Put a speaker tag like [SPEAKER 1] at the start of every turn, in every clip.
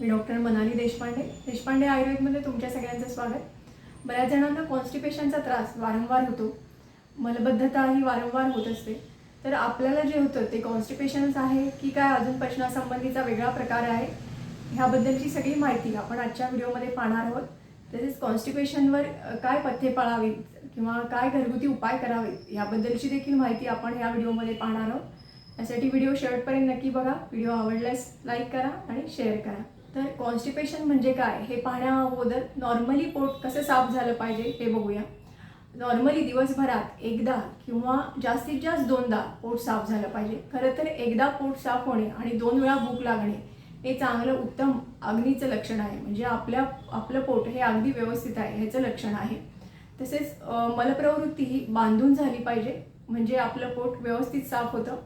[SPEAKER 1] मी doctor Manali Deshpande आयुर्वेदमध्ये तुमच्या सगळ्यांचं स्वागत. बऱ्याच जणांना कॉन्स्टिपेशनचा त्रास वारंवार होतो, मलबद्धता ही वारंवार होत असते. तर आपल्याला जे होतं ते कॉन्स्टिपेशनच आहे की काय अजून पचनासंबंधीचा वेगळा प्रकार आहे, ह्याबद्दलची सगळी माहिती आपण आजच्या व्हिडिओमध्ये पाहणार आहोत. तसेच कॉन्स्टिपेशनवर काय पथ्ये पाळावीत किंवा काय घरगुती उपाय करावेत याबद्दलची देखील माहिती आपण ह्या व्हिडिओमध्ये पाहणार आहोत. यासाठी व्हिडिओ शेवटपर्यंत नक्की बघा. व्हिडिओ आवडल्यास लाईक करा आणि शेअर करा. तर कॉन्स्टिपेशन म्हणजे काय हे पाहण्याअगोदर नॉर्मली पोट कसं साफ झालं पाहिजे हे बघूया. नॉर्मली दिवसभरात एकदा किंवा जास्तीत जास्त दोनदा पोट साफ झालं पाहिजे. खरं तर एकदा पोट साफ होणे आणि 2 वेळा भूक लागणे हे चांगलं उत्तम अग्नीचं लक्षण आहे. म्हणजे आपलं पोट हे अगदी व्यवस्थित आहे ह्याचं लक्षण आहे. तसेच मलप्रवृत्ती ही बांधून झाली पाहिजे म्हणजे आपलं पोट व्यवस्थित साफ होतं.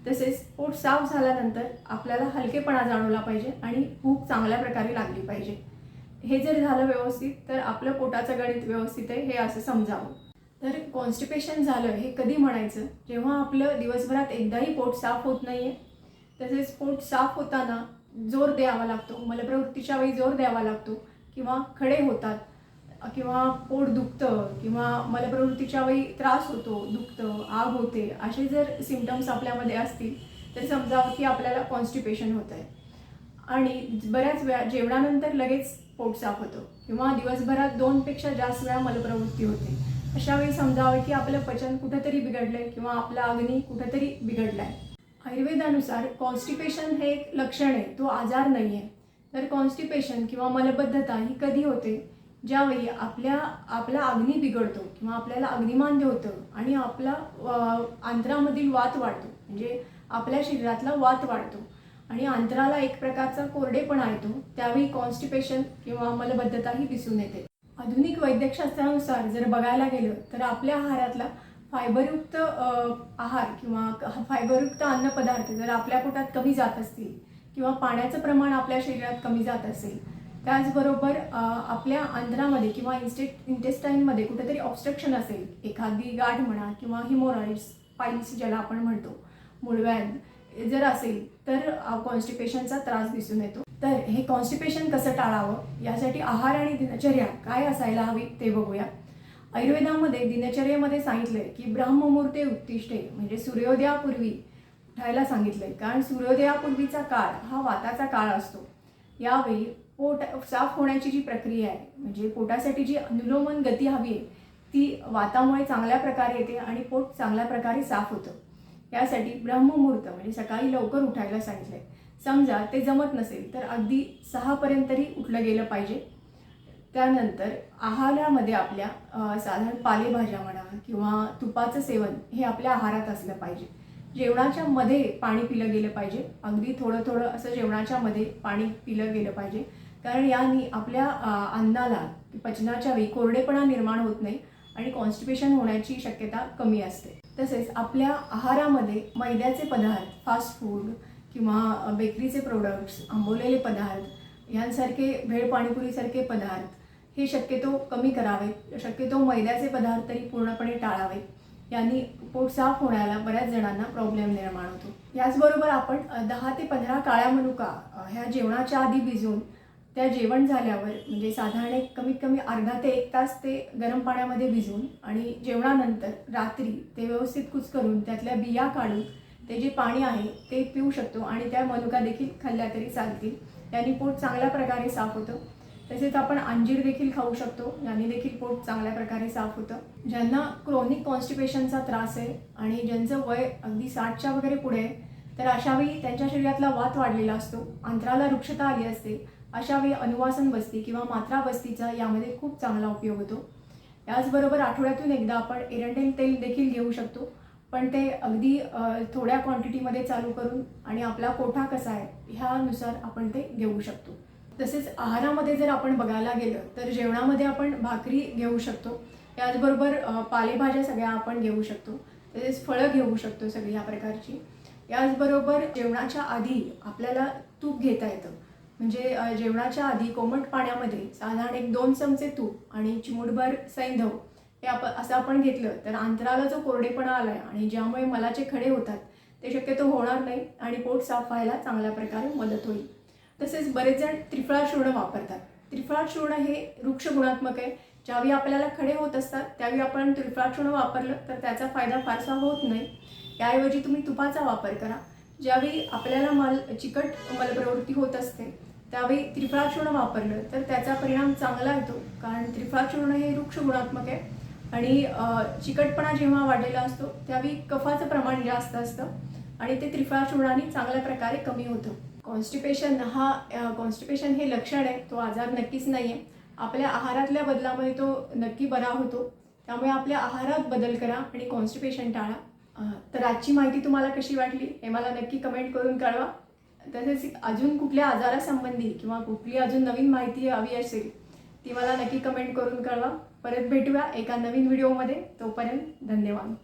[SPEAKER 1] तसेच पोट साफ झाल्यानंतर आपल्याला हलकेपणा जाणवला पाहिजे आणि भूक चांगल्या प्रकारे लागली पाहिजे. हे जर झालं व्यवस्थित तर आपलं पोटाचं गणित व्यवस्थित आहे हे असं समजावं. तर कॉन्स्टिपेशन झालं हे कधी म्हणायचं? जेव्हा आपलं दिवसभरात एकदाही पोट साफ होत नाहीये. तसेच पोट साफ होताना जोर द्यावा लागतो, मलप्रवृत्तीच्या वेळी जोर द्यावा लागतो किंवा खडे होतात किंवा पोट दुखतं किंवा मलप्रवृत्तीच्या वेळी त्रास होतो, दुखतं, आग होते, असे जर सिम्पटम्स आपल्यामध्ये असतील तर समजावं की आपल्याला कॉन्स्टिपेशन होत आहे. आणि बऱ्याच वेळा जेवणानंतर लगेच पोट साफ होतं किंवा दिवसभरात 2पेक्षा जास्त वेळा मलप्रवृत्ती होते. अशा वेळी समजावं की आपलं पचन कुठंतरी बिघडलंय किंवा आपला अग्नी कुठंतरी बिघडलाय. आयुर्वेदानुसार कॉन्स्टिपेशन हे एक लक्षण आहे, तो आजार नाही आहे. तर कॉन्स्टिपेशन किंवा मलबद्धता ही कधी होते? ज्यावेळी आपला अग्नी बिघडतो किंवा आपल्याला अग्निमांद्य होतं आणि आपला आंत्रामधील वात वाढतो, म्हणजे आपल्या शरीरातला वात वाढतो आणि आंत्राला एक प्रकारचा कोरडेपणा येतो. त्यावेळी कॉन्स्टिपेशन किंवा मलबद्धता ही दिसून येते. आधुनिक वैद्यकशास्त्रानुसार जर बघायला गेलं तर आपल्या आहारातला फायबरयुक्त आहार किंवा फायबरयुक्त अन्नपदार्थ जर आपल्या पोटात कमी जात असतील किंवा पाण्याचं प्रमाण आपल्या शरीरात कमी जात असेल, त्याचबरोबर आपल्या आंत्रामध्ये किंवा इंटेस्टाईनमध्ये कुठेतरी ऑब्स्ट्रक्शन असेल, एखादी गाठ म्हणा किंवा हिमोरॉइड्स, पाईल्स ज्याला आपण म्हणतो, मूळव्याध जर असेल तर कॉन्स्टिपेशनचा त्रास दिसून येतो. तर हे कॉन्स्टिपेशन कसं टाळावं यासाठी आहार आणि दिनचर्या काय असायला हवी ते बघूया. आयुर्वेदामध्ये दिनचर्येमध्ये सांगितलंय की ब्राह्ममुहूर्ते उत्तिष्ठे, म्हणजे सूर्योदयापूर्वी उठायला सांगितलंय. कारण सूर्योदयापूर्वीचा काळ हा वाताचा काळ असतो. यावेळी पोट साफ होण्याची जी प्रक्रिया आहे, म्हणजे पोटासाठी जी अनुलोमन गती हवी आहे ती वातामुळे चांगल्या प्रकारे येते आणि पोट चांगल्या प्रकारे साफ होतं. यासाठी ब्रह्ममुहूर्त म्हणजे सकाळी लवकर उठायला सांगितलंय. समजा ते जमत नसेल तर अगदी 6 पर्यंतरी उठलं गेलं पाहिजे. त्यानंतर आहारामध्ये आपल्या साधारण पालेभाज्या म्हणा किंवा तुपाचं सेवन हे आपल्या आहारात असलं पाहिजे. जेवणाच्या मध्ये पाणी पिलं गेलं पाहिजे. अगदी थोडं थोडं असं जेवणाच्या मध्ये पाणी पिलं गेलं पाहिजे. कारण याने आपल्या अन्नाला पचनाच्या वेळी कोरडेपणा निर्माण होत नाही आणि कॉन्स्टिपेशन होण्याची शक्यता कमी असते. तसेच आपल्या आहारामध्ये मैद्याचे पदार्थ, फास्ट फूड किंवा बेकरीचे प्रोडक्ट्स, आंबवलेले पदार्थ यांसारखे भेळ पाणीपुरीसारखे पदार्थ हे शक्यतो कमी करावेत. शक्यतो मैद्याचे पदार्थ तरी पूर्णपणे टाळावेत. यांनी पोट साफ होण्याला बऱ्याच जणांना प्रॉब्लेम निर्माण होतो. याचबरोबर आपण 10 ते 15 काळ्या मनुका ह्या जेवणाच्या आधी भिजवून त्या जेवण झाल्यावर म्हणजे साधारण एक कमीत कमी अर्धा ते 1 तास ते गरम पाण्यामध्ये भिजवून आणि जेवणानंतर रात्री ते व्यवस्थित कुस्करून त्यातल्या बिया काढून ते जे पाणी आहे ते पिऊ शकतो आणि त्या मनुका देखील खाल्ल्या तरी चालतील. त्यांनी पोट चांगल्या प्रकारे साफ होतं. तसेच आपण अंजीर देखील खाऊ शकतो, याने देखील पोट चांगल्या प्रकारे साफ होतं. ज्यांना क्रोनिक कॉन्स्टिपेशनचा त्रास आहे आणि ज्यांचं वय अगदी 60च्या वगैरे पुढे आहे तर अशावेळी त्यांच्या शरीरातला वात वाढलेला असतो, आंत्राला रुक्षता आली असते. अशावेळी अनुवासन बस्ती किंवा मात्रा बस्तीचा यामध्ये खूप चांगला उपयोग होतो. याचबरोबर आठवड्यातून एकदा आपण एरंडेल तेल देखील घेऊ शकतो, पण ते अगदी थोड्या क्वांटिटीमध्ये चालू करून आणि आपला कोठा कसा आहे ह्यानुसार आपण ते घेऊ शकतो. तसेच आहारामध्ये जर आपण बघायला गेलं तर जेवणामध्ये आपण भाकरी घेऊ शकतो. त्याचबरोबर पालेभाज्या सगळ्या आपण घेऊ शकतो. तसेच फळं घेऊ शकतो सगळी ह्या प्रकारची. याचबरोबर जेवणाच्या आधी आपल्याला तूप घेता येतं. म्हणजे जेवणाच्या आधी कोमट पाण्यामध्ये साधारण 1-2 चमचे तूप आणि चिमूटभर सैंधव हे असं आपण घेतलं तर आंत्राला जो कोरडेपणा आला आहे आणि ज्यामुळे मलाचे खडे होतात ते शक्यतो होणार नाही आणि पोट साफ व्हायला चांगल्या प्रकारे मदत होईल. तसेच बरेच जण त्रिफळा चूर्ण वापरतात. त्रिफळा चूर्ण हे वृक्ष गुणात्मक आहे. ज्यावेळी आपल्याला खडे होत असतात त्यावेळी आपण त्रिफळा चूर्ण वापरलं तर त्याचा फायदा फारसा होत नाही. याऐवजी तुम्ही तुपाचा वापर करा. ज्यावेळी आपल्याला चिकट मलप्रवृत्ती होत असते त्यावेळी त्रिफळा चूर्ण वापरलं तर त्याचा परिणाम चांगला येतो. कारण त्रिफळा चूर्ण हे वृक्ष गुणात्मक आहे आणि चिकटपणा जेव्हा वाढलेला असतो त्यावेळी कफाचं प्रमाण जास्त असतं आणि ते त्रिफळा चूर्णाने चांगल्या प्रकारे कमी होतं. कॉन्स्टिपेशन हे लक्षण आहे, तो आजार नक्कीच नाही आहे. आपल्या आहारातल्या बदलामुळे तो नक्की बरा होतो. त्यामुळे आपल्या आहारात बदल करा आणि कॉन्स्टिपेशन टाळा. तर आजची माहिती तुम्हाला कशी वाटली हे मला नक्की कमेंट करून कळवा. तसेच अजून कुठल्या आजारासंबंधी किंवा कुठली अजून नवीन माहिती हवी असेल ती मला नक्की कमेंट करून कळवा. परत भेटूया एका नवीन व्हिडिओमध्ये. तोपर्यंत धन्यवाद.